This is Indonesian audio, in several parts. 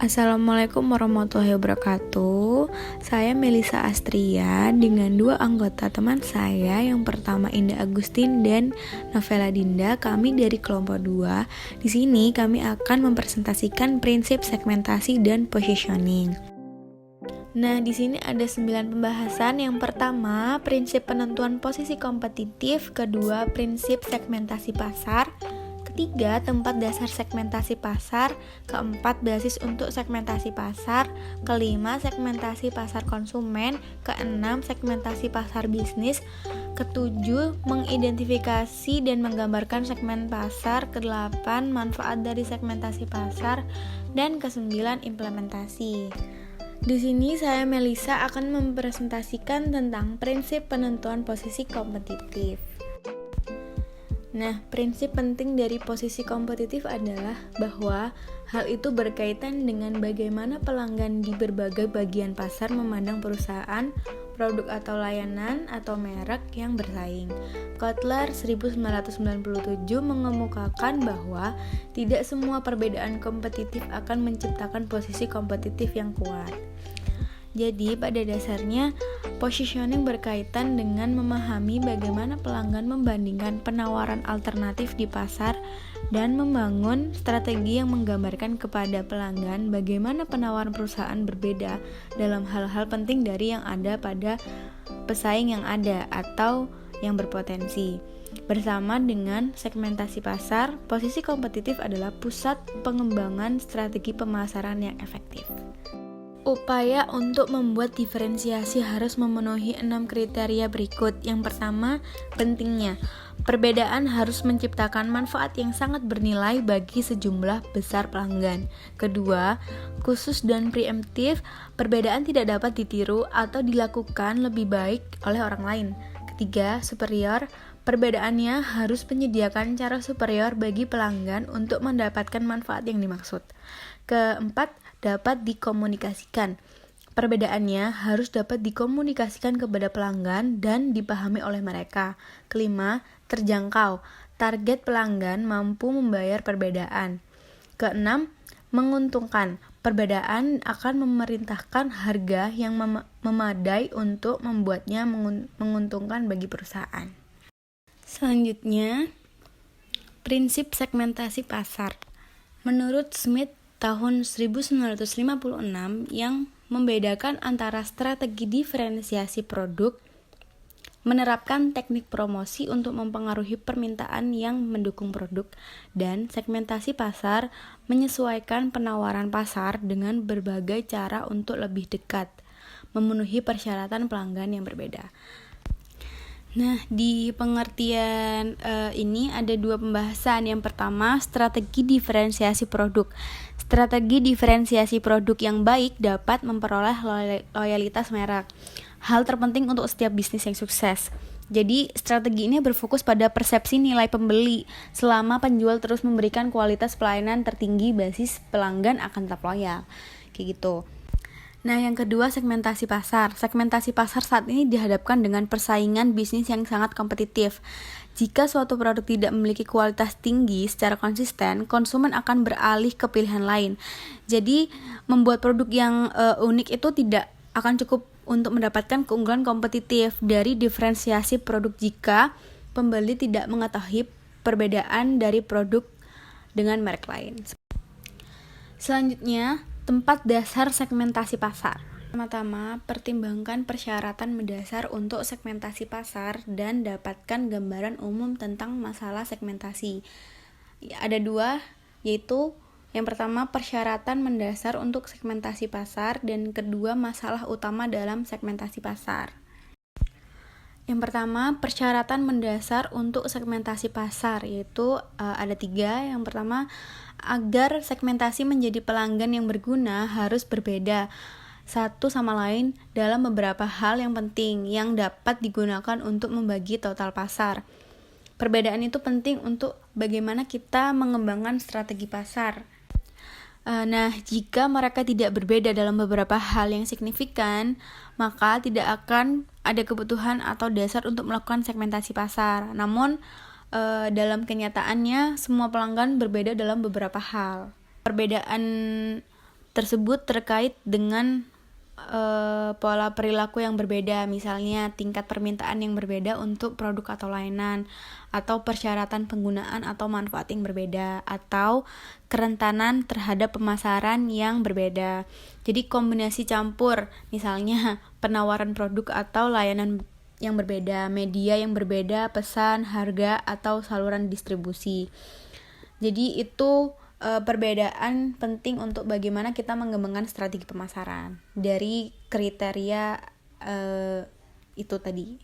Assalamualaikum warahmatullahi wabarakatuh. Saya Melisa Astria dengan dua anggota teman saya. Yang pertama Indah Agustin dan Novela Dinda. Kami dari kelompok 2. Di sini kami akan mempresentasikan prinsip segmentasi dan positioning. Nah, di sini ada 9 pembahasan. Yang pertama, prinsip penentuan posisi kompetitif. Kedua, prinsip segmentasi pasar. Ketiga, tempat dasar segmentasi pasar. Keempat, basis untuk segmentasi pasar. Kelima, segmentasi pasar konsumen. Keenam, segmentasi pasar bisnis. Ketujuh, mengidentifikasi dan menggambarkan segmen pasar. Kedelapan, manfaat dari segmentasi pasar. Dan kesembilan, implementasi. Di sini saya Melisa akan mempresentasikan tentang prinsip penentuan posisi kompetitif. Nah, prinsip penting dari posisi kompetitif adalah bahwa hal itu berkaitan dengan bagaimana pelanggan di berbagai bagian pasar memandang perusahaan, produk atau layanan, atau merek yang bersaing. Kotler 1997 mengemukakan bahwa tidak semua perbedaan kompetitif akan menciptakan posisi kompetitif yang kuat. Jadi, pada dasarnya, positioning berkaitan dengan memahami bagaimana pelanggan membandingkan penawaran alternatif di pasar dan membangun strategi yang menggambarkan kepada pelanggan bagaimana penawaran perusahaan berbeda dalam hal-hal penting dari yang ada pada pesaing yang ada atau yang berpotensi. Bersama dengan segmentasi pasar, posisi kompetitif adalah pusat pengembangan strategi pemasaran yang efektif. Upaya untuk membuat diferensiasi harus memenuhi 6 kriteria berikut. Yang pertama, pentingnya. Perbedaan harus menciptakan manfaat yang sangat bernilai bagi sejumlah besar pelanggan. Kedua, khusus dan preemptif. Perbedaan tidak dapat ditiru atau dilakukan lebih baik oleh orang lain. Ketiga, superior. Perbedaannya harus menyediakan cara superior bagi pelanggan untuk mendapatkan manfaat yang dimaksud. Keempat, dapat dikomunikasikan. Perbedaannya harus dapat dikomunikasikan kepada pelanggan dan dipahami oleh mereka. Kelima, terjangkau. Target pelanggan mampu membayar perbedaan. Keenam, menguntungkan. Perbedaan akan memerintahkan harga yang memadai untuk membuatnya menguntungkan bagi perusahaan. Selanjutnya, prinsip segmentasi pasar. Menurut Smith tahun 1956 yang membedakan antara strategi diferensiasi produk, menerapkan teknik promosi untuk mempengaruhi permintaan yang mendukung produk, dan segmentasi pasar menyesuaikan penawaran pasar dengan berbagai cara untuk lebih dekat, memenuhi persyaratan pelanggan yang berbeda. Nah, di pengertian ini ada 2 pembahasan. Yang pertama, strategi diferensiasi produk. Strategi diferensiasi produk yang baik dapat memperoleh loyalitas merek. Hal terpenting untuk setiap bisnis yang sukses. Jadi, strategi ini berfokus pada persepsi nilai pembeli. Selama penjual terus memberikan kualitas pelayanan tertinggi, basis pelanggan akan tetap loyal. Kayak gitu. Nah, yang kedua, segmentasi pasar. Segmentasi pasar saat ini dihadapkan dengan persaingan bisnis yang sangat kompetitif. Jika suatu produk tidak memiliki kualitas tinggi secara konsisten, konsumen akan beralih ke pilihan lain. Jadi, membuat produk yang unik itu tidak akan cukup untuk mendapatkan keunggulan kompetitif dari diferensiasi produk jika pembeli tidak mengetahui perbedaan dari produk dengan merek lain. Selanjutnya, tempat dasar segmentasi pasar. Pertama-tama, pertimbangkan persyaratan mendasar untuk segmentasi pasar dan dapatkan gambaran umum tentang masalah segmentasi. Ada 2, yaitu yang pertama persyaratan mendasar untuk segmentasi pasar dan kedua masalah utama dalam segmentasi pasar. Yang pertama, persyaratan mendasar untuk segmentasi pasar, yaitu ada 3. Yang pertama, agar segmentasi menjadi pelanggan yang berguna harus berbeda satu sama lain dalam beberapa hal yang penting yang dapat digunakan untuk membagi total pasar. Perbedaan itu penting untuk bagaimana kita mengembangkan strategi pasar. Nah, jika mereka tidak berbeda dalam beberapa hal yang signifikan, maka tidak akan ada kebutuhan atau dasar untuk melakukan segmentasi pasar. Namun, dalam kenyataannya, semua pelanggan berbeda dalam beberapa hal. Perbedaan tersebut terkait dengan pola perilaku yang berbeda, misalnya tingkat permintaan yang berbeda untuk produk atau layanan, atau persyaratan penggunaan atau manfaat yang berbeda, atau kerentanan terhadap pemasaran yang berbeda. Jadi kombinasi campur, misalnya penawaran produk atau layanan yang berbeda, media yang berbeda, pesan, harga, atau saluran distribusi. Jadi itu perbedaan penting untuk bagaimana kita mengembangkan strategi pemasaran dari kriteria itu tadi.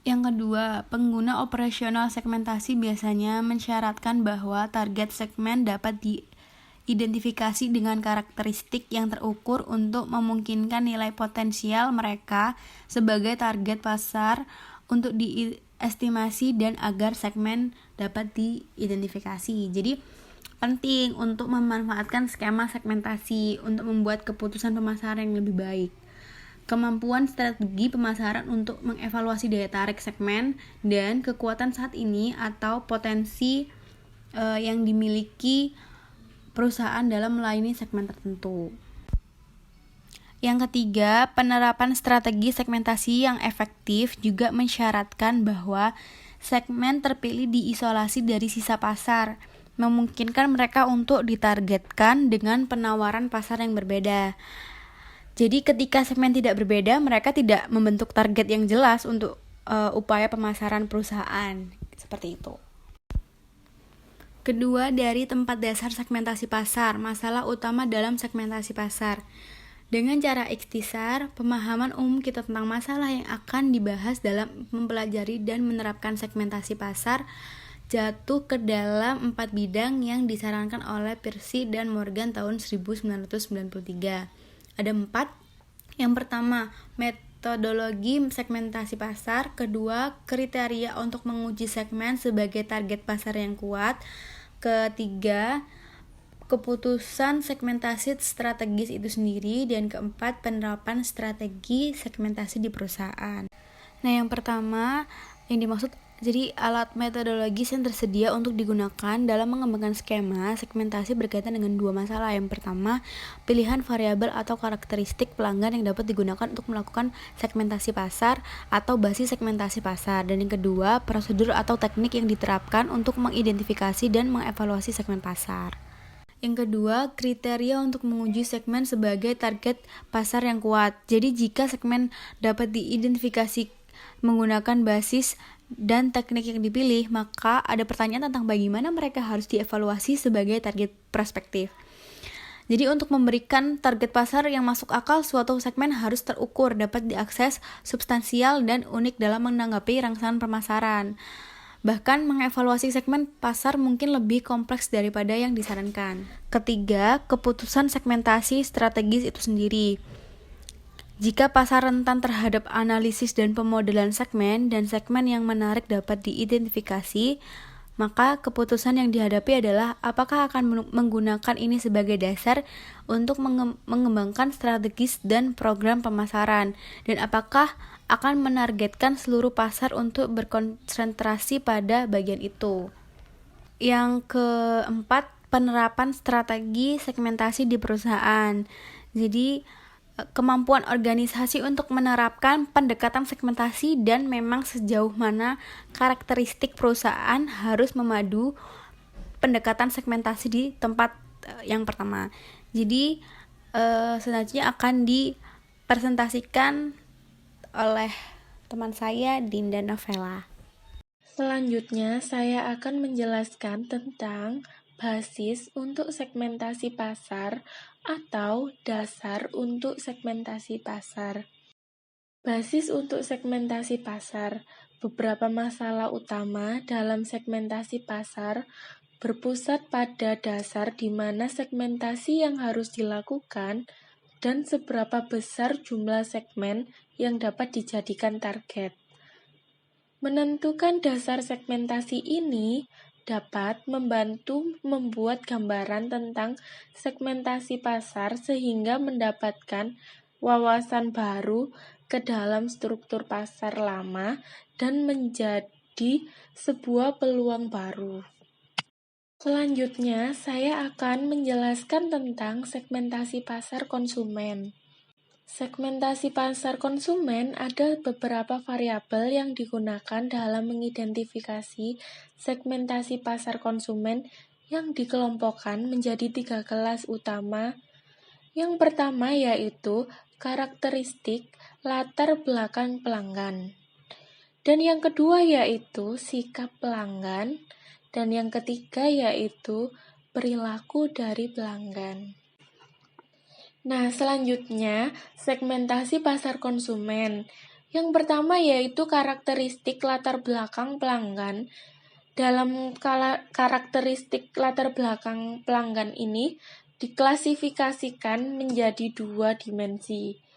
Yang kedua, pengguna operasional segmentasi biasanya mensyaratkan bahwa target segmen dapat diidentifikasi dengan karakteristik yang terukur untuk memungkinkan nilai potensial mereka sebagai target pasar untuk diestimasi dan agar segmen dapat diidentifikasi. Jadi penting untuk memanfaatkan skema segmentasi untuk membuat keputusan pemasaran yang lebih baik. Kemampuan strategi pemasaran untuk mengevaluasi daya tarik segmen dan kekuatan saat ini atau potensi yang dimiliki perusahaan dalam melayani segmen tertentu. Yang ketiga, penerapan strategi segmentasi yang efektif juga mensyaratkan bahwa segmen terpilih diisolasi dari sisa pasar, memungkinkan mereka untuk ditargetkan dengan penawaran pasar yang berbeda. Jadi ketika segmen tidak berbeda, mereka tidak membentuk target yang jelas untuk upaya pemasaran perusahaan. Seperti itu. Kedua, dari tempat dasar segmentasi pasar, masalah utama dalam segmentasi pasar. Dengan cara ikhtisar, pemahaman umum kita tentang masalah yang akan dibahas dalam mempelajari dan menerapkan segmentasi pasar jatuh ke dalam 4 bidang yang disarankan oleh Pearcey dan Morgan tahun 1993. Ada 4. Yang pertama, metodologi segmentasi pasar. Kedua, kriteria untuk menguji segmen sebagai target pasar yang kuat. Ketiga, keputusan segmentasi strategis itu sendiri. Dan keempat, penerapan strategi segmentasi di perusahaan. Nah, yang pertama yang dimaksud, jadi alat metodologis yang tersedia untuk digunakan dalam mengembangkan skema segmentasi berkaitan dengan 2 masalah. Yang pertama, pilihan variabel atau karakteristik pelanggan yang dapat digunakan untuk melakukan segmentasi pasar atau basis segmentasi pasar. Dan yang kedua, prosedur atau teknik yang diterapkan untuk mengidentifikasi dan mengevaluasi segmen pasar. Yang kedua, kriteria untuk menguji segmen sebagai target pasar yang kuat. Jadi jika segmen dapat diidentifikasi menggunakan basis dan teknik yang dipilih, maka ada pertanyaan tentang bagaimana mereka harus dievaluasi sebagai target prospektif. Jadi untuk memberikan target pasar yang masuk akal, suatu segmen harus terukur, dapat diakses, substansial, dan unik dalam menanggapi rangsangan pemasaran. Bahkan mengevaluasi segmen pasar mungkin lebih kompleks daripada yang disarankan. Ketiga, keputusan segmentasi strategis itu sendiri. Jika pasar rentan terhadap analisis dan pemodelan segmen dan segmen yang menarik dapat diidentifikasi, maka keputusan yang dihadapi adalah apakah akan menggunakan ini sebagai dasar untuk mengembangkan strategis dan program pemasaran, dan apakah akan menargetkan seluruh pasar untuk berkonsentrasi pada bagian itu. Yang keempat, penerapan strategi segmentasi di perusahaan. Jadi kemampuan organisasi untuk menerapkan pendekatan segmentasi dan memang sejauh mana karakteristik perusahaan harus memadu pendekatan segmentasi di tempat yang pertama. Jadi selanjutnya akan dipresentasikan oleh teman saya, Dinda Novela. Selanjutnya saya akan menjelaskan tentang basis untuk segmentasi pasar atau dasar untuk segmentasi pasar. Basis untuk segmentasi pasar. Beberapa masalah utama dalam segmentasi pasar berpusat pada dasar di mana segmentasi yang harus dilakukan dan seberapa besar jumlah segmen yang dapat dijadikan target. Menentukan dasar segmentasi ini dapat membantu membuat gambaran tentang segmentasi pasar sehingga mendapatkan wawasan baru ke dalam struktur pasar lama dan menjadi sebuah peluang baru. Selanjutnya, saya akan menjelaskan tentang segmentasi pasar konsumen. Segmentasi pasar konsumen ada beberapa variabel yang digunakan dalam mengidentifikasi segmentasi pasar konsumen yang dikelompokkan menjadi 3 kelas utama. Yang pertama yaitu karakteristik latar belakang pelanggan. Dan yang kedua yaitu sikap pelanggan. Dan yang ketiga yaitu perilaku dari pelanggan. Nah, selanjutnya segmentasi pasar konsumen. Yang pertama yaitu karakteristik latar belakang pelanggan. Dalam karakteristik latar belakang pelanggan ini diklasifikasikan menjadi 2 dimensi.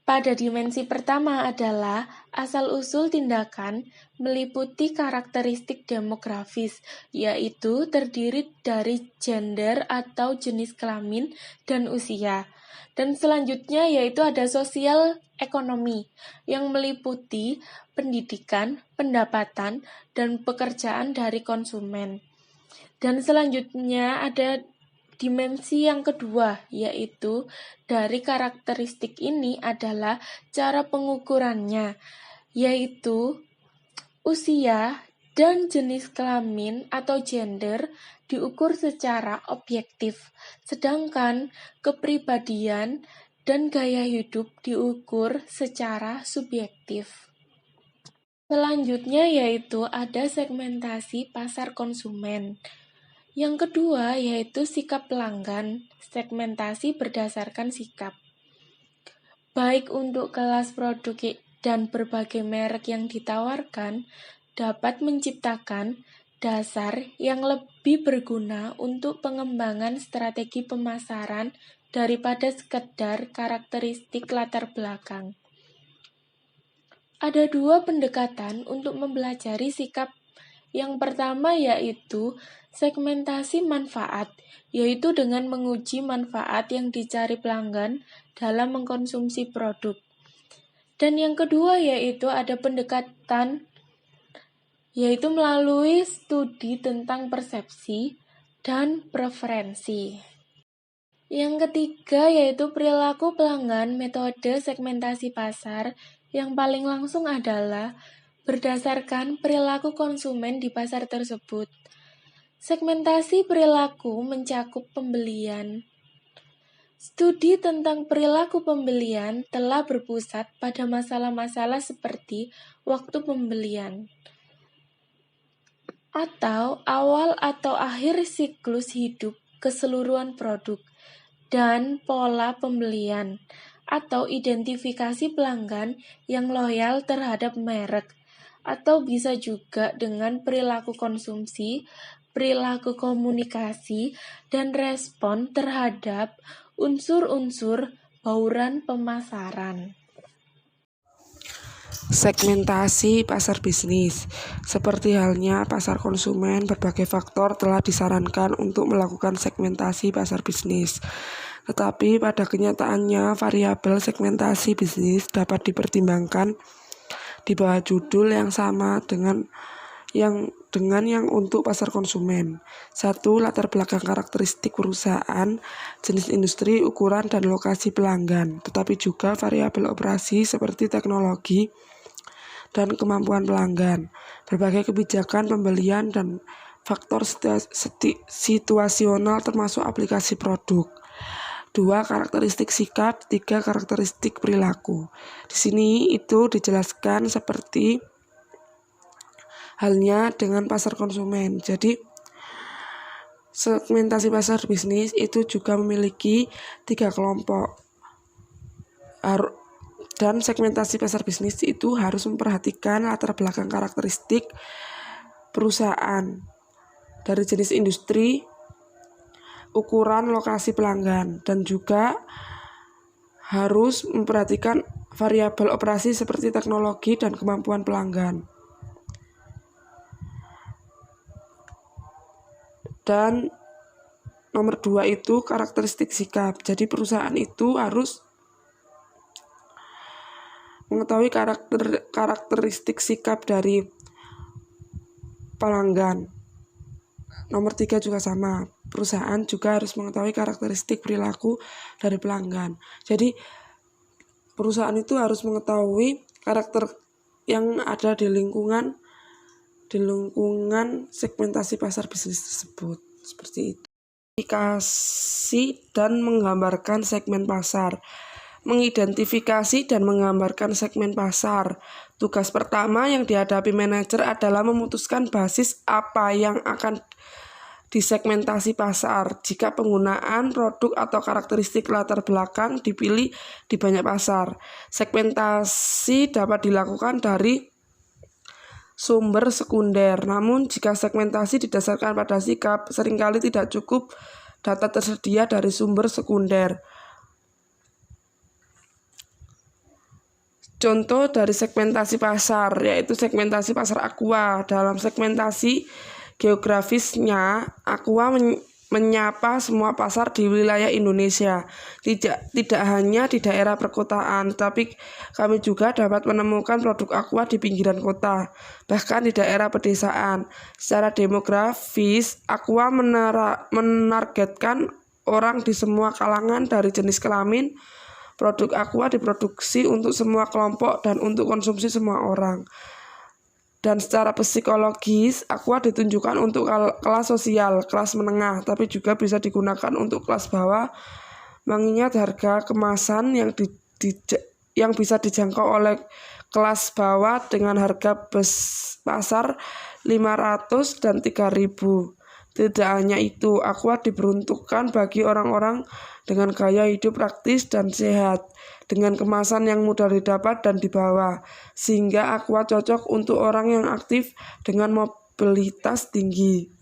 Pada dimensi pertama adalah asal-usul tindakan meliputi karakteristik demografis, yaitu terdiri dari gender atau jenis kelamin dan usia. Dan selanjutnya yaitu ada sosial ekonomi, yang meliputi pendidikan, pendapatan, dan pekerjaan dari konsumen. Dan selanjutnya ada dimensi yang kedua, yaitu dari karakteristik ini adalah cara pengukurannya, yaitu usia dan jenis kelamin atau gender diukur secara objektif, sedangkan kepribadian dan gaya hidup diukur secara subjektif. Selanjutnya yaitu ada segmentasi pasar konsumen. Yang kedua yaitu sikap pelanggan, segmentasi berdasarkan sikap. Baik untuk kelas produk dan berbagai merek yang ditawarkan, dapat menciptakan dasar yang lebih berguna untuk pengembangan strategi pemasaran daripada sekedar karakteristik latar belakang. Ada 2 pendekatan untuk mempelajari sikap. Yang pertama yaitu segmentasi manfaat, yaitu dengan menguji manfaat yang dicari pelanggan dalam mengkonsumsi produk. Dan yang kedua yaitu ada pendekatan, yaitu melalui studi tentang persepsi dan preferensi. Yang ketiga yaitu perilaku pelanggan. Metode segmentasi pasar yang paling langsung adalah berdasarkan perilaku konsumen di pasar tersebut. Segmentasi perilaku mencakup pembelian. Studi tentang perilaku pembelian telah berpusat pada masalah-masalah seperti waktu pembelian, atau awal atau akhir siklus hidup keseluruhan produk, dan pola pembelian, atau identifikasi pelanggan yang loyal terhadap merek, atau bisa juga dengan perilaku konsumsi, perilaku komunikasi, dan respon terhadap unsur-unsur bauran pemasaran. Segmentasi pasar bisnis. Seperti halnya pasar konsumen, berbagai faktor telah disarankan untuk melakukan segmentasi pasar bisnis. Tetapi pada kenyataannya, variabel segmentasi bisnis dapat dipertimbangkan di bawah judul yang sama dengan yang untuk pasar konsumen. 1. Latar belakang karakteristik perusahaan, jenis industri, ukuran, dan lokasi pelanggan. Tetapi juga variabel operasi seperti teknologi dan kemampuan pelanggan, berbagai kebijakan pembelian, dan faktor situasional termasuk aplikasi produk. 2. Karakteristik sikap. 3. Karakteristik perilaku. Di sini itu dijelaskan seperti halnya dengan pasar konsumen. Jadi segmentasi pasar bisnis itu juga memiliki 3 kelompok. Dan segmentasi pasar bisnis itu harus memperhatikan latar belakang karakteristik perusahaan dari jenis industri, ukuran, lokasi pelanggan, dan juga harus memperhatikan variabel operasi seperti teknologi dan kemampuan pelanggan. Dan nomor 2 itu karakteristik sikap. Jadi perusahaan itu harus mengetahui karakteristik sikap dari pelanggan. Nomor 3 juga sama. Perusahaan juga harus mengetahui karakteristik perilaku dari pelanggan. Jadi perusahaan itu harus mengetahui karakter yang ada di lingkungan segmentasi pasar bisnis tersebut. Seperti itu. Identifikasi dan menggambarkan segmen pasar. Mengidentifikasi dan menggambarkan segmen pasar. Tugas pertama yang dihadapi manajer adalah memutuskan basis apa yang akan disegmentasi pasar. Jika penggunaan produk atau karakteristik latar belakang dipilih di banyak pasar, segmentasi dapat dilakukan dari sumber sekunder. Namun jika segmentasi didasarkan pada sikap, seringkali tidak cukup data tersedia dari sumber sekunder. Contoh dari segmentasi pasar, yaitu segmentasi pasar Aqua. Dalam segmentasi geografisnya, Aqua menyapa semua pasar di wilayah Indonesia, tidak hanya di daerah perkotaan, tapi kami juga dapat menemukan produk Aqua di pinggiran kota, bahkan di daerah pedesaan. Secara demografis, Aqua menargetkan orang di semua kalangan dari jenis kelamin. Produk Aqua diproduksi untuk semua kelompok dan untuk konsumsi semua orang. Dan secara psikologis, Aqua ditunjukkan untuk kelas sosial, kelas menengah, tapi juga bisa digunakan untuk kelas bawah, mengingat harga kemasan yang bisa dijangkau oleh kelas bawah dengan harga pasar 500 dan 3.000. Tidak hanya itu, Aqua diperuntukkan bagi orang-orang dengan gaya hidup praktis dan sehat, dengan kemasan yang mudah didapat dan dibawa, sehingga Aqua cocok untuk orang yang aktif dengan mobilitas tinggi.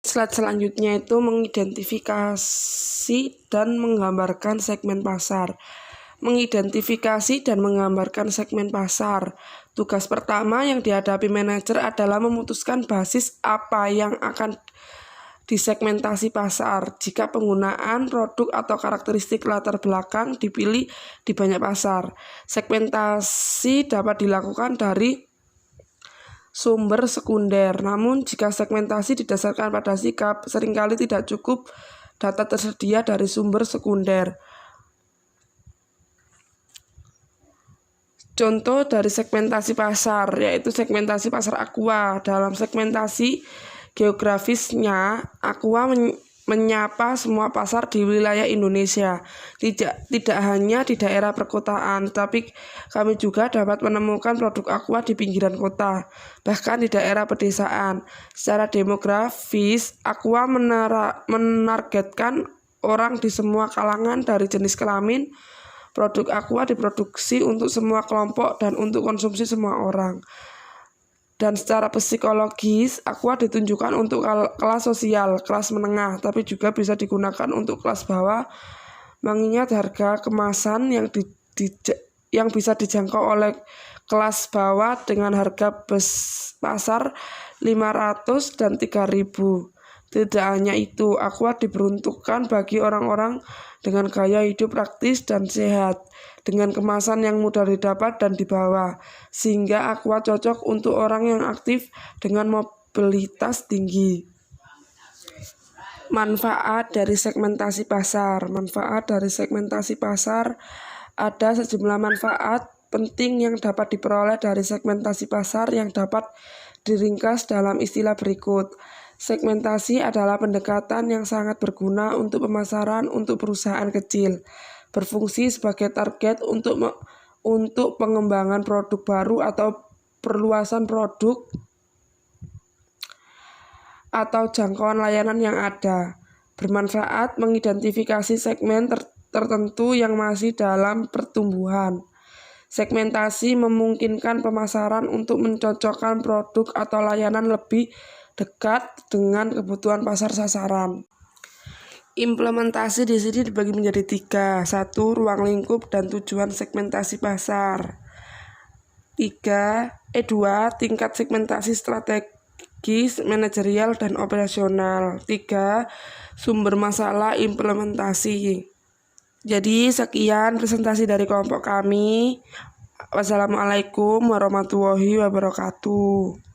Slide selanjutnya itu mengidentifikasi dan menggambarkan segmen pasar. Mengidentifikasi dan menggambarkan segmen pasar. Tugas pertama yang dihadapi manajer adalah memutuskan basis apa yang akan disegmentasi pasar. Jika penggunaan produk atau karakteristik latar belakang dipilih di banyak pasar, segmentasi dapat dilakukan dari sumber sekunder. Namun jika segmentasi didasarkan pada sikap, seringkali tidak cukup data tersedia dari sumber sekunder. Contoh dari segmentasi pasar, yaitu segmentasi pasar Aqua. Dalam segmentasi geografisnya, Aqua menyapa semua pasar di wilayah Indonesia, tidak hanya di daerah perkotaan, tapi kami juga dapat menemukan produk Aqua di pinggiran kota, bahkan di daerah pedesaan. Secara demografis, Aqua menargetkan orang di semua kalangan dari jenis kelamin. Produk Aqua diproduksi untuk semua kelompok dan untuk konsumsi semua orang. Dan secara psikologis, Aqua ditunjukkan untuk kelas sosial, kelas menengah, tapi juga bisa digunakan untuk kelas bawah, mengingat harga kemasan yang bisa dijangkau oleh kelas bawah dengan harga pasar 500 dan 3.000. Tidak hanya itu, Aqua diperuntukkan bagi orang-orang dengan gaya hidup praktis dan sehat, dengan kemasan yang mudah didapat dan dibawa, sehingga Aqua cocok untuk orang yang aktif dengan mobilitas tinggi. Manfaat dari segmentasi pasar. Manfaat dari segmentasi pasar, ada sejumlah manfaat penting yang dapat diperoleh dari segmentasi pasar yang dapat diringkas dalam istilah berikut. Segmentasi adalah pendekatan yang sangat berguna untuk pemasaran untuk perusahaan kecil, berfungsi sebagai target untuk pengembangan produk baru atau perluasan produk atau jangkauan layanan yang ada. Bermanfaat mengidentifikasi segmen tertentu yang masih dalam pertumbuhan. Segmentasi memungkinkan pemasaran untuk mencocokkan produk atau layanan lebih dekat dengan kebutuhan pasar sasaran. Implementasi di sini dibagi menjadi 3. 1. Ruang lingkup dan tujuan segmentasi pasar. 2. Tingkat segmentasi strategis, manajerial, dan operasional. 3. Sumber masalah implementasi. Jadi sekian presentasi dari kelompok kami. Wassalamualaikum warahmatullahi wabarakatuh.